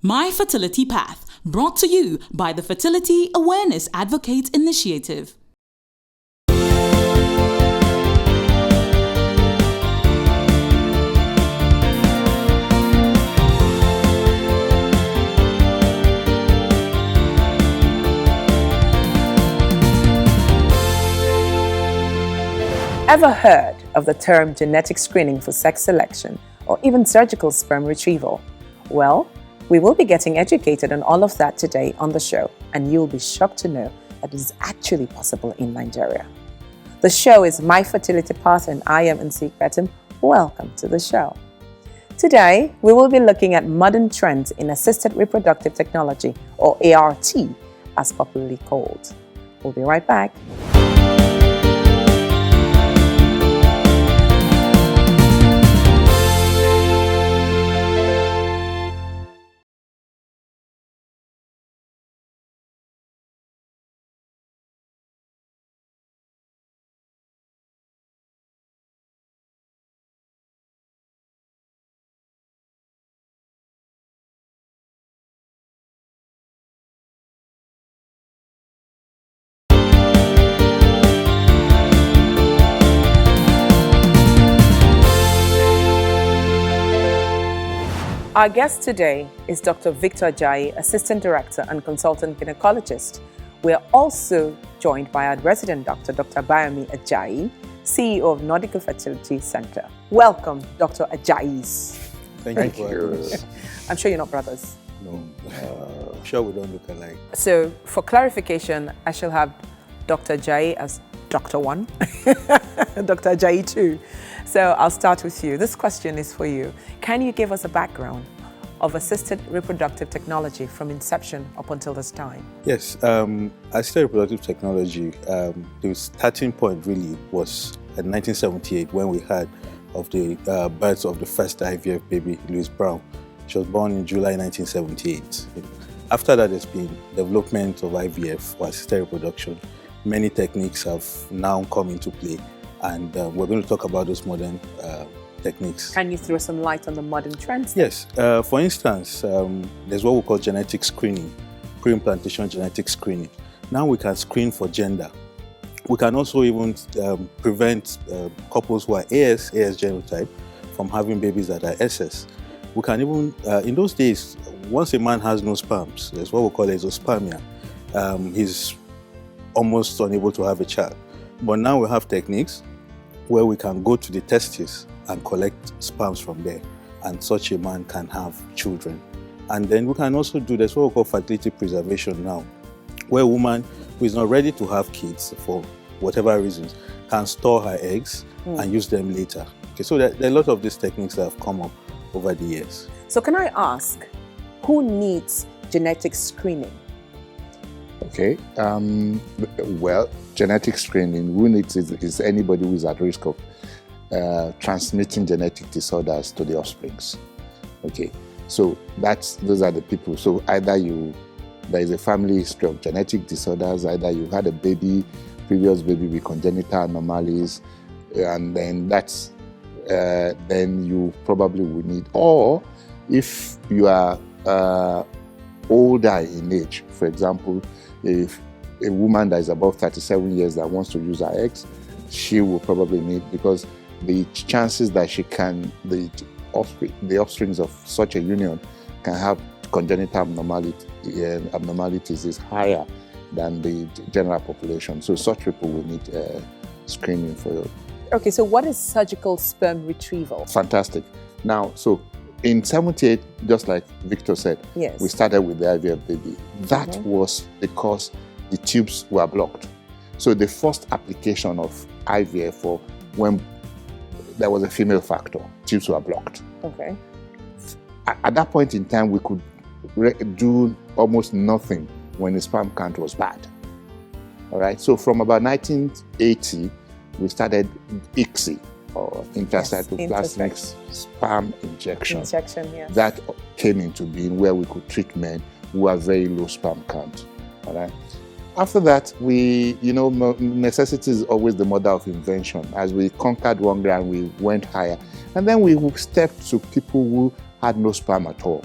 My Fertility Path, brought to you by the Fertility Awareness Advocate Initiative. Ever heard of the term genetic screening for sex selection or even surgical sperm retrieval? Well, we will be getting educated on all of that today on the show, and you'll be shocked to know that it is actually possible in Nigeria. The show is My Fertility Path, and I am Nsik Betim. Welcome to the show. Today, we will be looking at modern trends in assisted reproductive technology, or ART, as popularly called. We'll be right back. Our guest today is Dr. Victor Ajayi, Assistant Director and Consultant Gynecologist. We are also joined by our resident doctor, Dr. Bayomi Ajayi, CEO of Nordic Fertility Center. Welcome, Dr. Ajayis. Thank you. I'm sure you're not brothers. No, I'm sure we don't look alike. So, for clarification, I shall have Dr. Ajayi as Dr. 1, Dr. Ajayi 2. So I'll start with you. This question is for you. Can you give us a background of assisted reproductive technology from inception up until this time? Yes, assisted reproductive technology, the starting point really was in 1978 when we heard of the birth of the first IVF baby, Louise Brown. She was born in July 1978. After that, there's been development of IVF or assisted reproduction. Many techniques have now come into play, and we're going to talk about those modern techniques. Can you throw some light on the modern trends? Yes. For instance, there's what we call genetic screening, pre-implantation genetic screening. Now we can screen for gender. We can also even prevent couples who are AS genotype from having babies that are SS. We can even, in those days, once a man has no sperms, there's what we call azoospermia. He's almost unable to have a child. But now we have techniques where we can go to the testes and collect sperms from there, and such a man can have children. And then we can also do this, what we call fertility preservation now, where a woman who is not ready to have kids for whatever reasons can store her eggs and use them later. Okay, so there are a lot of these techniques that have come up over the years. So can I ask, who needs genetic screening? Okay, well, genetic screening, who needs it is anybody who is at risk of transmitting genetic disorders to the offsprings. Okay, so those are the people. So either there is a family history of genetic disorders, either you had a previous baby with congenital anomalies, and then then you probably would need, or if you are older in age, for example, if a woman that is above 37 years that wants to use her eggs, she will probably need, because the chances that the offsprings of such a union can have congenital abnormalities is higher than the general population. So such people will need screening for you. Okay, so what is surgical sperm retrieval? Fantastic. Now, so in 78, just like Victor said, yes, we started with the IVF baby. That was because the tubes were blocked. So the first application of IVF for when there was a female factor, tubes were blocked. Okay. At that point in time, we could do almost nothing when the sperm count was bad. All right. So from about 1980, we started ICSI, or intracytoplasmic sperm injection. Yes. That came into being, where we could treat men who have very low sperm count. All right. After that, necessity is always the mother of invention. As we conquered one ground, we went higher. And then we stepped to people who had no sperm at all.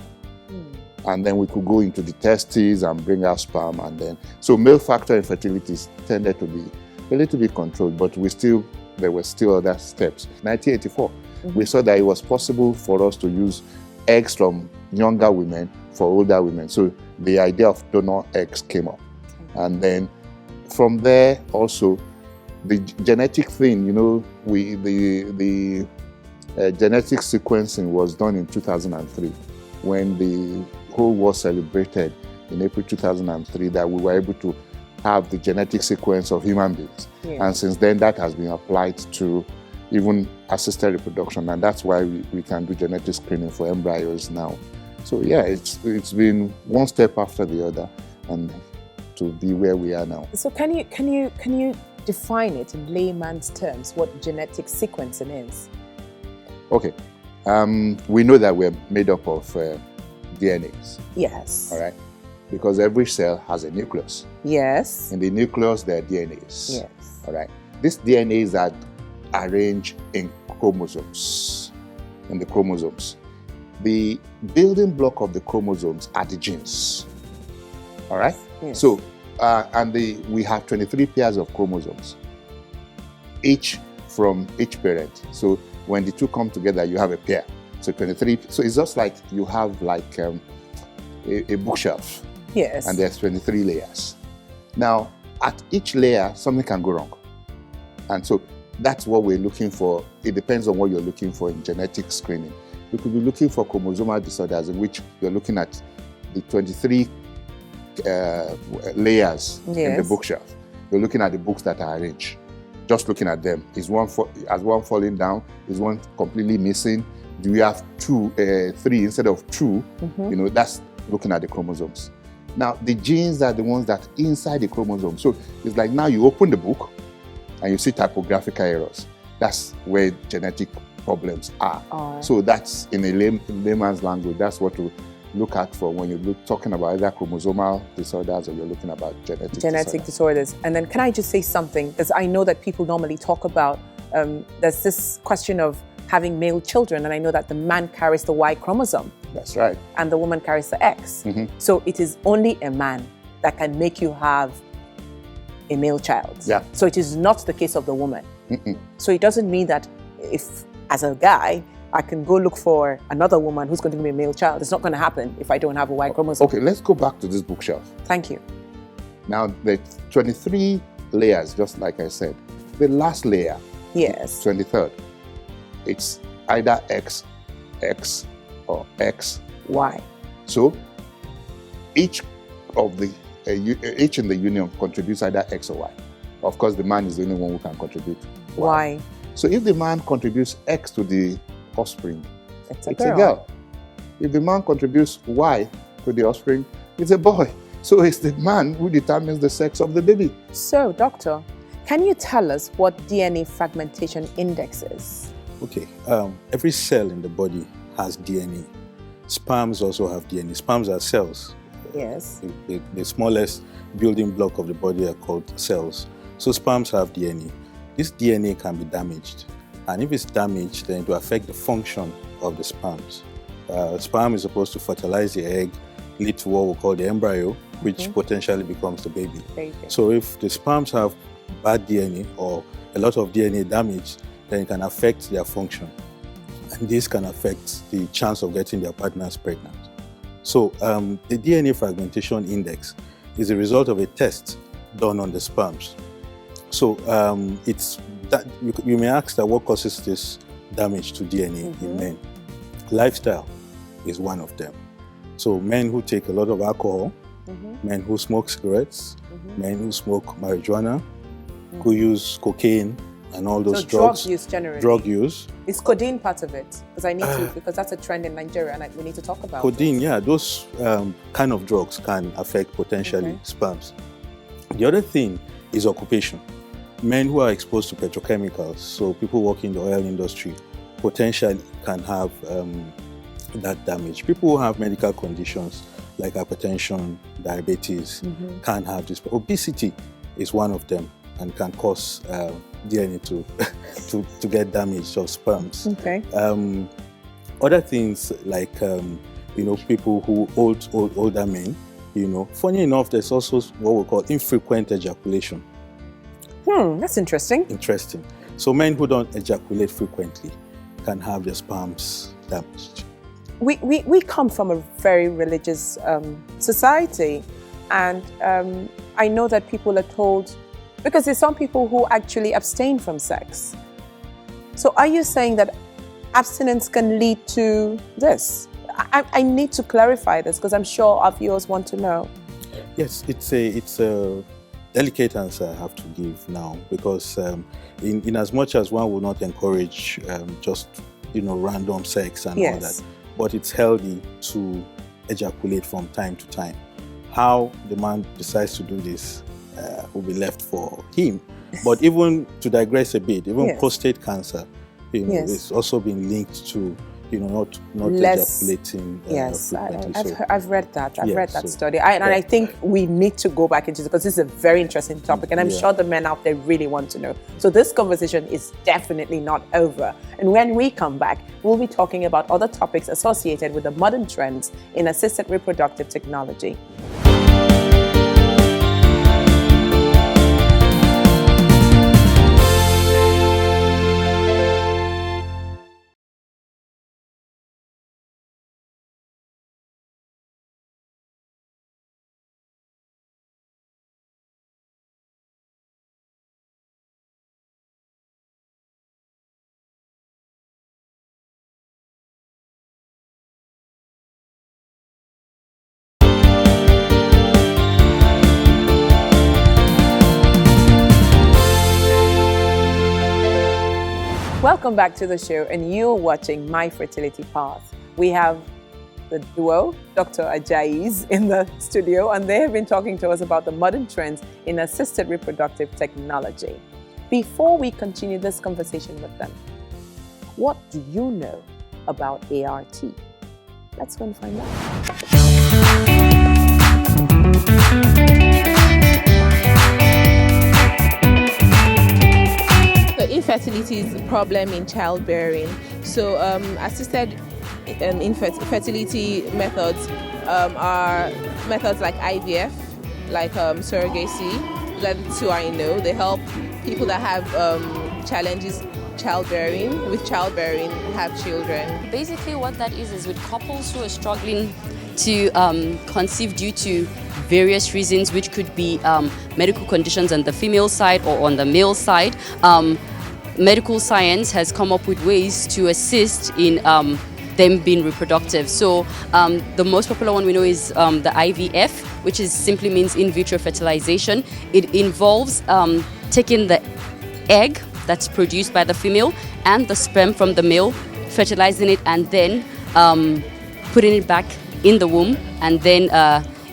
And then we could go into the testes and bring out sperm, and then so male factor infertility tended to be a little bit controlled, but there were still other steps. 1984, we saw that it was possible for us to use eggs from younger women for older women. So the idea of donor eggs came up, and then from there also the genetic thing. The genetic sequencing was done in 2003 when the whole world celebrated in April 2003 that we were able to have the genetic sequence of human beings. Yeah. And since then, that has been applied to even assisted reproduction, and that's why we can do genetic screening for embryos now. So yeah, it's been one step after the other, and to be where we are now. So can you define it in layman's terms what genetic sequencing is? Okay, we know that we're made up of DNAs. Yes. All right, because every cell has a nucleus. Yes. In the nucleus, there are DNAs. Yes. All right. These DNAs are arranged in chromosomes. In the chromosomes, the building block of the chromosomes are the genes. All right. Yes. So, we have 23 pairs of chromosomes, each from each parent. So when the two come together, you have a pair. So 23. So it's just like you have like a bookshelf. Yes. And there's 23 layers. Now, at each layer, something can go wrong. And so that's what we're looking for. It depends on what you're looking for in genetic screening. You could be looking for chromosomal disorders in which you're looking at the 23 layers in the bookshelf. You're looking at the books that are arranged. Just looking at them. Is one falling down? Is one completely missing? Do we have 3 instead of 2? That's looking at the chromosomes. Now, the genes are the ones that inside the chromosome. So it's like now you open the book and you see typographical errors. That's where genetic problems are. So that's in a layman's language. That's what to look at for when you're talking about either chromosomal disorders or you're looking about genetic disorders. And then can I just say something? Because I know that people normally talk about, there's this question of having male children, and I know that the man carries the Y chromosome. That's right. And the woman carries the X. So it is only a man that can make you have a male child. Yeah. So it is not the case of the woman. So it doesn't mean that if, as a guy, I can go look for another woman who's going to give me a male child. It's not going to happen if I don't have a Y chromosome. Okay, let's go back to this bookshelf. Thank you. Now, the 23 layers, just like I said, the last layer, yes, 23rd, it's either X, X, or X, Y. So each in the union contributes either X or Y. Of course, the man is the only one who can contribute Y. So if the man contributes X to the offspring, it's a girl. If the man contributes Y to the offspring, it's a boy. So it's the man who determines the sex of the baby. So, doctor, can you tell us what DNA fragmentation index is? Okay, every cell in the body has DNA. Sperms also have DNA. Sperms are cells. Yes. The smallest building block of the body are called cells. So sperms have DNA. This DNA can be damaged. And if it's damaged, then it will affect the function of the sperms. Sperm is supposed to fertilize the egg, lead to what we call the embryo, which potentially becomes the baby. So if the sperms have bad DNA or a lot of DNA damage, then it can affect their function. And this can affect the chance of getting their partners pregnant. So the DNA Fragmentation Index is a result of a test done on the sperms. So it's that you may ask that what causes this damage to DNA in men. Lifestyle is one of them. So men who take a lot of alcohol, men who smoke cigarettes, men who smoke marijuana, who use cocaine and all those drugs. Drug use generally. Drug use. Is codeine part of it? Because I need to, because that's a trend in Nigeria and we need to talk about codeine, it. yeah, those kind of drugs can affect potentially sperms. The other thing is occupation. Men who are exposed to petrochemicals, so people working in the oil industry, potentially can have that damage. People who have medical conditions like hypertension, diabetes, can have this. Obesity is one of them and can cause DNA to get damaged of sperms. Okay. Other things like people who older men, Funny enough, there's also what we call infrequent ejaculation. That's interesting. Interesting. So men who don't ejaculate frequently can have their sperms damaged. We come from a very religious society, and I know that people are told, because there's some people who actually abstain from sex. So are you saying that abstinence can lead to this? I need to clarify this because I'm sure our viewers want to know. Yes, it's a delicate answer I have to give now, because in as much as one will not encourage just random sex and all that, but it's healthy to ejaculate from time to time. How the man decides to do this will be left for him. But even to digress a bit, even prostate cancer, it's also been linked to not ejaculating frequently. I've read that. I've read that study. And I think we need to go back into it because this is a very interesting topic, and I'm sure the men out there really want to know. So this conversation is definitely not over. And when we come back, we'll be talking about other topics associated with the modern trends in assisted reproductive technology. Welcome back to the show, and you're watching My Fertility Path. We have the duo, Dr. Ajayi's, in the studio, and they have been talking to us about the modern trends in assisted reproductive technology. Before we continue this conversation with them, what do you know about ART? Let's go and find out. Infertility is a problem in childbearing. So assisted infertility methods are methods like IVF, like surrogacy. That the two I know. They help people that have challenges with childbearing have children. Basically what that is with couples who are struggling to conceive due to various reasons, which could be medical conditions on the female side or on the male side. Medical science has come up with ways to assist in them being reproductive. So the most popular one we know is the IVF, which simply means in vitro fertilization. It involves taking the egg that's produced by the female and the sperm from the male, fertilizing it, and then putting it back in the womb, and then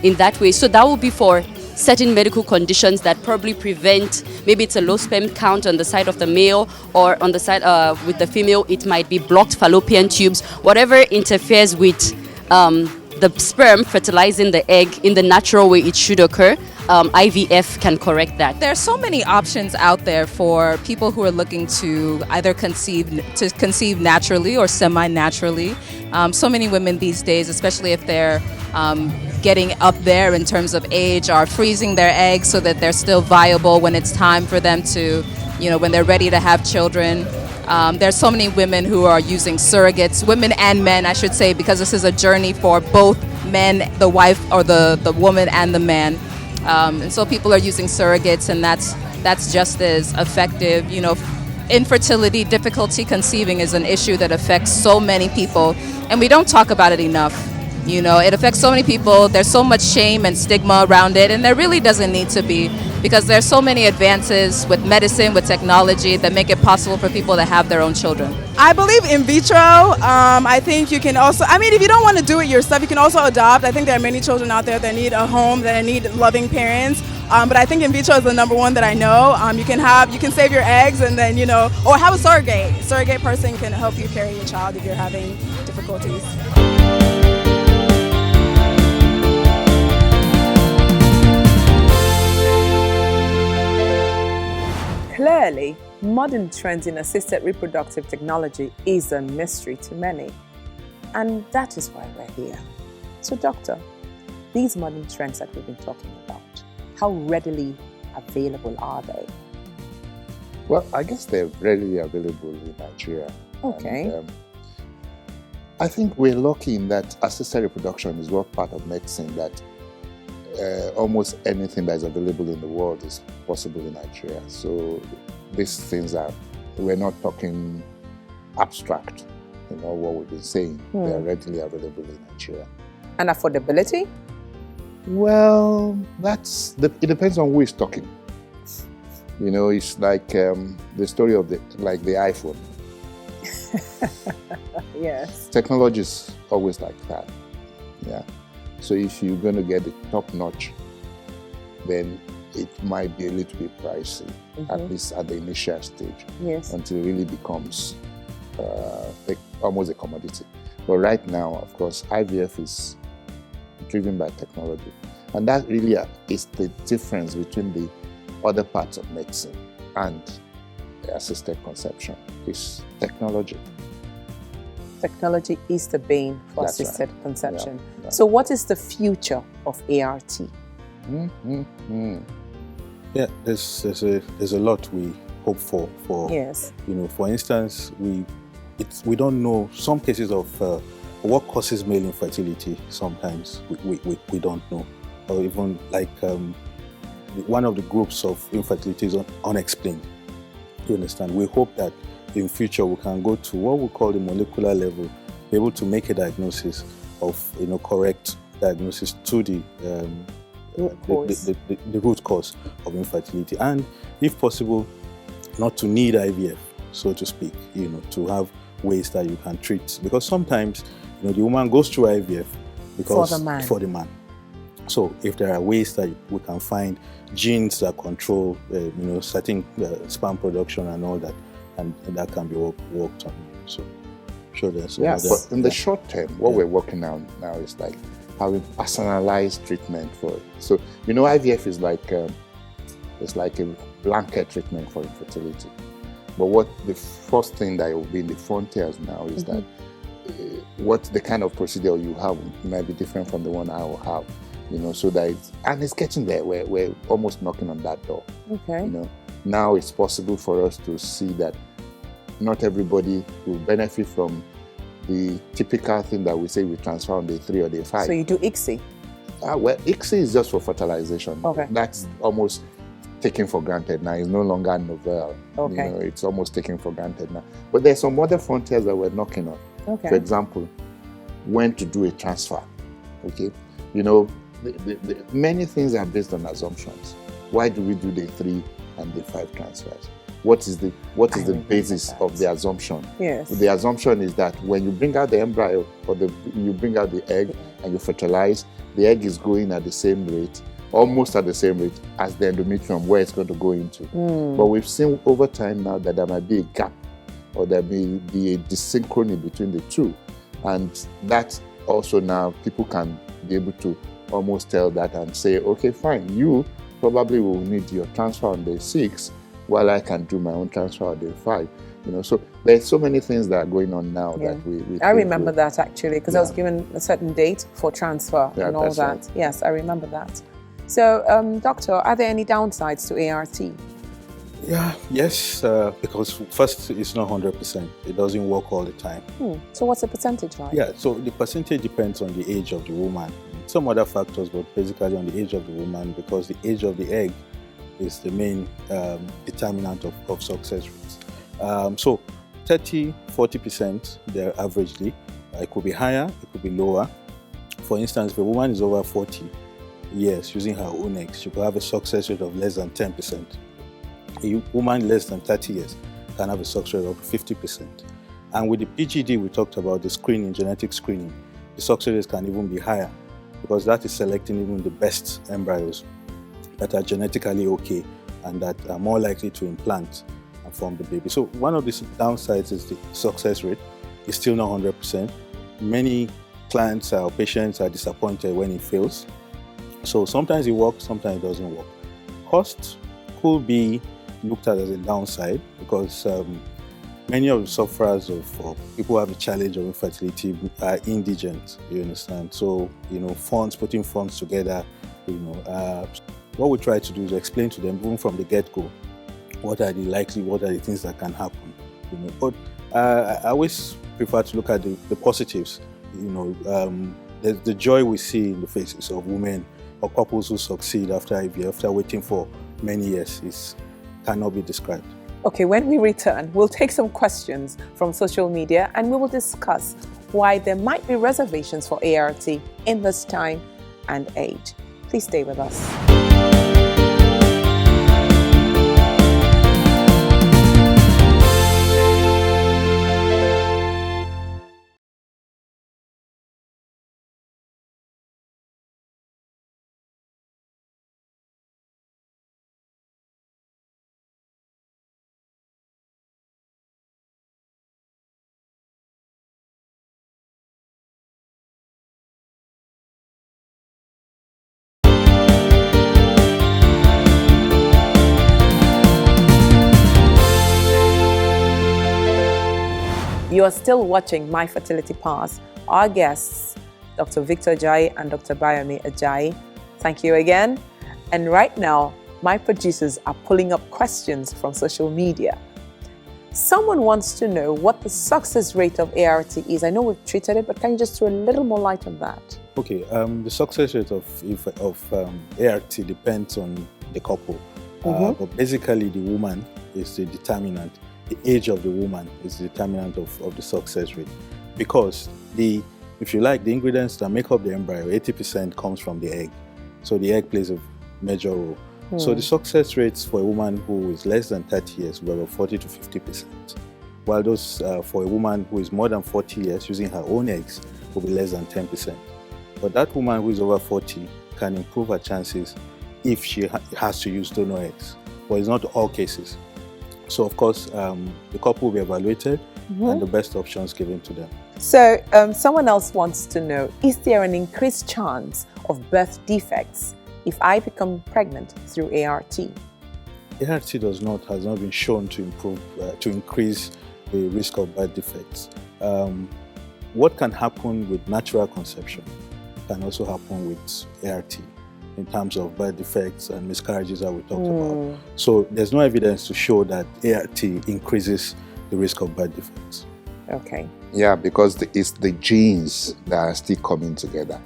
in that way. So that will be for certain medical conditions that probably prevent, maybe it's a low sperm count on the side of the male, or on the side with the female, it might be blocked fallopian tubes, whatever interferes with the sperm fertilizing the egg in the natural way it should occur. IVF can correct that. There are so many options out there for people who are looking to either conceive naturally or semi-naturally. So many women these days, especially if they're getting up there in terms of age, are freezing their eggs so that they're still viable when it's time for them to, when they're ready to have children. There's so many women who are using surrogates, women and men, I should say, because this is a journey for both men, the wife or the woman and the man. And so people are using surrogates, and that's just as effective. Infertility, difficulty conceiving is an issue that affects so many people, and we don't talk about it enough. It affects so many people. There's so much shame and stigma around it, and there really doesn't need to be, because there's so many advances with medicine, with technology, that make it possible for people to have their own children. I believe in vitro. I think you can also, if you don't want to do it yourself, you can also adopt. I think there are many children out there that need a home, that need loving parents. But I think in vitro is the number one that I know. You can save your eggs, and then, or have a surrogate. A surrogate person can help you carry your child if you're having difficulties. Clearly, modern trends in assisted reproductive technology is a mystery to many. And that is why we're here. So, doctor, these modern trends that we've been talking about, how readily available are they? Well, I guess they're readily available in Nigeria. Okay. And, I think we're lucky in that assisted reproduction is one part of medicine that almost anything that is available in the world is possible in Nigeria. So these things we're not talking abstract, what we've been saying. They're readily available in Nigeria. And affordability? Well, it depends on who is talking. It's like the story of the iPhone. Yes. Technology is always like that. Yeah. So if you're going to get the top notch, then it might be a little bit pricey, at least at the initial stage. Yes. Until it really becomes almost a commodity. But right now, of course, IVF is driven by technology. And that really is the difference between the other parts of medicine and assisted conception is technology. Technology is the bane for That's assisted right. conception. Yeah. So what is the future of ART? Yeah, there's a lot we hope for. Yes. For instance, we don't know some cases of what causes male infertility. Sometimes we don't know, or even like one of the groups of infertility is unexplained. You understand? We hope that in future we can go to what we call the molecular level, be able to make a diagnosis of correct diagnosis to the root cause of infertility, and if possible, not to need IVF, so to speak. To have ways that you can treat, because sometimes the woman goes through IVF because for the man. So if there are ways that we can find genes that control, certain sperm production and all that, and that can be worked on. So, sure, there's but in the short term, what we're working on now is like having personalized treatment for it. So IVF is like it's like a blanket treatment for infertility. But what the first thing that will be in the frontiers now is that what the kind of procedure you have might be different from the one I will have. So that it's getting there. We're almost knocking on that door. Okay. Now it's possible for us to see that not everybody will benefit from the typical thing that we say we transfer on day 3 or day 5. So you do ICSI? Well, ICSI is just for fertilization. Okay. That's almost taken for granted now. It's no longer novel. Okay. It's almost taken for granted now. But there's some other frontiers that we're knocking on. Okay. For example, when to do a transfer. Okay. Many things are based on assumptions. Why do we do day 3 and day 5 transfers? What is the basis of the assumption? Yes. The assumption is that when you bring out the embryo or you bring out the egg and you fertilize, the egg is going at the same rate, almost at the same rate as the endometrium where it's going to go into. But we've seen over time now that there might be a gap or there may be a dysynchrony between the two. And that also now people can be able to almost tell that and say, okay, fine, you probably will need your transfer on day 6 while I can do my own transfer on day 5. So there's so many things that are going on now that we I remember that actually, because I was given a certain date for transfer and all that. Right. Yes, I remember that. So, doctor, are there any downsides to ART? Yes, because first, it's not 100%. It doesn't work all the time. So what's the percentage like? Yeah, so the percentage depends on the age of the woman. Some other factors, but basically on the age of the woman, because the age of the egg is the main determinant of success rates. So 30-40%, they're averagely. It could be higher, it could be lower. For instance, if a woman is over 40 years using her own eggs, she could have a success rate of less than 10%. A woman less than 30 years can have a success rate of 50%. And with the PGD we talked about, the screening, genetic screening, the success rates can even be higher, because that is selecting even the best embryos that are genetically okay and that are more likely to implant and form the baby. So one of the downsides is the success rate is still not 100%. Many clients or patients are disappointed when it fails. So sometimes it works, sometimes it doesn't work. Cost could be looked at as a downside, because many of the sufferers or people who have a challenge of infertility are indigent, you understand? So, putting funds together, what we try to do is explain to them, even from the get-go, what are the things that can happen, But I always prefer to look at the positives, the joy we see in the faces of women or couples who succeed after IVF, after waiting for many years, cannot be described. Okay, when we return, we'll take some questions from social media and we will discuss why there might be reservations for ART in this time and age. Please stay with us. You are still watching My Fertility Path. Our guests, Dr. Victor Ajayi and Dr. Bayomi Ajayi. Thank you again. And right now, my producers are pulling up questions from social media. Someone wants to know what the success rate of ART is. I know we've treated it, but can you just throw a little more light on that? Okay, the success rate of ART depends on the couple. But basically, the woman is the determinant. The age of the woman is the determinant of the success rate, because if you like, the ingredients that make up the embryo, 80% comes from the egg. So the egg plays a major role. So the success rates for a woman who is less than 30 years were about 40 to 50%, while those for a woman who is more than 40 years using her own eggs will be less than 10%. But that woman who is over 40 can improve her chances if she has to use donor eggs, but it's not all cases. So, of course, the couple will be evaluated and the best options given to them. So, someone else wants to know, is there an increased chance of birth defects if I become pregnant through ART? ART has not been shown to increase the risk of birth defects. What can happen with natural conception can also happen with ART. In terms of birth defects and miscarriages that we talked about. So there's no evidence to show that ART increases the risk of birth defects. Okay. Yeah, because it's the genes that are still coming together.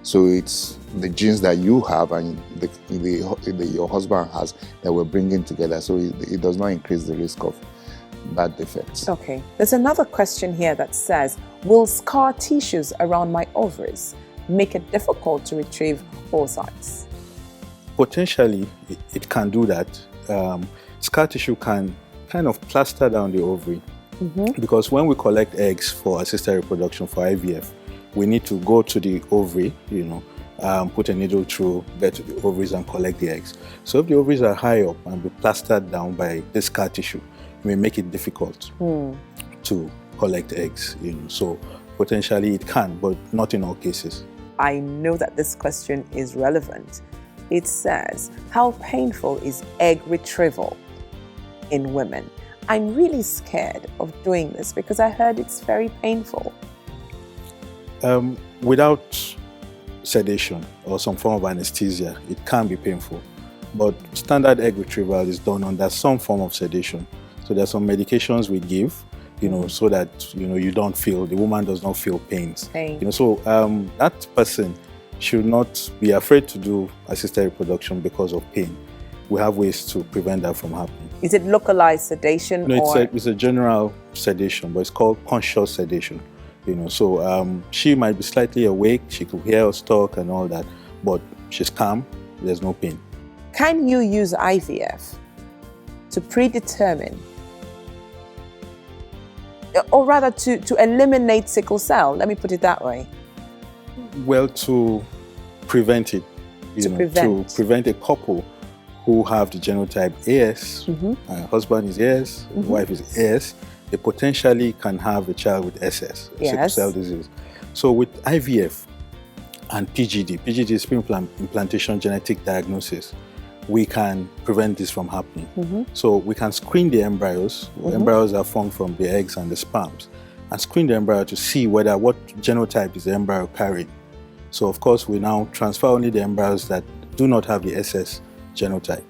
So it's the genes that you have and your husband has that we're bringing together. So it does not increase the risk of birth defects. Okay. There's another question here that says, will scar tissues around my ovaries make it difficult to retrieve oocytes? Potentially, it can do that. Scar tissue can kind of plaster down the ovary, because when we collect eggs for assisted reproduction for IVF, we need to go to the ovary, put a needle through, get to the ovaries and collect the eggs. So if the ovaries are high up and be plastered down by the scar tissue, it may make it difficult to collect eggs. So potentially it can, but not in all cases. I know that this question is relevant. It says, how painful is egg retrieval in women? I'm really scared of doing this because I heard it's very painful. Without sedation or some form of anesthesia, it can be painful. But standard egg retrieval is done under some form of sedation. So there are some medications we give, so that, the woman does not feel pains. So that person should not be afraid to do assisted reproduction because of pain. We have ways to prevent that from happening. Is it localized sedation? No, it's a general sedation, but it's called conscious sedation. So she might be slightly awake, she could hear us talk and all that, but she's calm, there's no pain. Can you use IVF to predetermine, or rather to eliminate sickle cell? Let me put it that way. Well, to prevent it, to prevent a couple who have the genotype AS, husband is AS, wife is AS, they potentially can have a child with SS, sickle cell disease. So with IVF and PGD is pre-implantation genetic diagnosis, we can prevent this from happening. So we can screen the embryos. Embryos are formed from the eggs and the sperms, and screen the embryo to see what genotype is the embryo carrying. So of course, we now transfer only the embryos that do not have the SS genotype.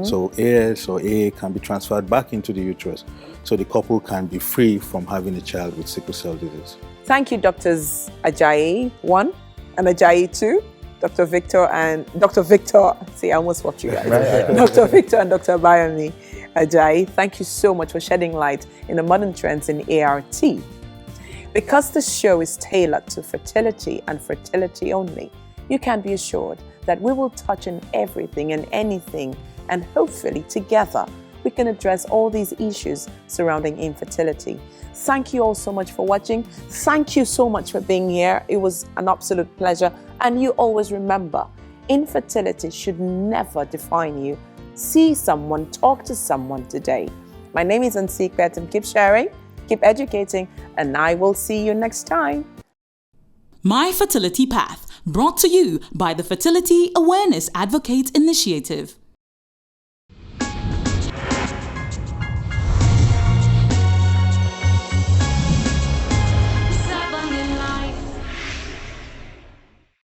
So AS or AA can be transferred back into the uterus, so the couple can be free from having a child with sickle cell disease. Thank you, Doctors Ajayi 1 and Ajayi 2, Dr. Victor, see, I almost swapped you guys. Dr. Victor and Dr. Abayomi Ajayi, thank you so much for shedding light in the modern trends in ART. Because the show is tailored to fertility and fertility only, you can be assured that we will touch on everything and anything, and hopefully together we can address all these issues surrounding infertility. Thank you all so much for watching. Thank you so much for being here. It was an absolute pleasure. And you always remember, infertility should never define you. See someone, talk to someone today. My name is Ansik Betum. Keep sharing, keep educating, and I will see you next time. My Fertility Path, brought to you by the Fertility Awareness Advocate Initiative.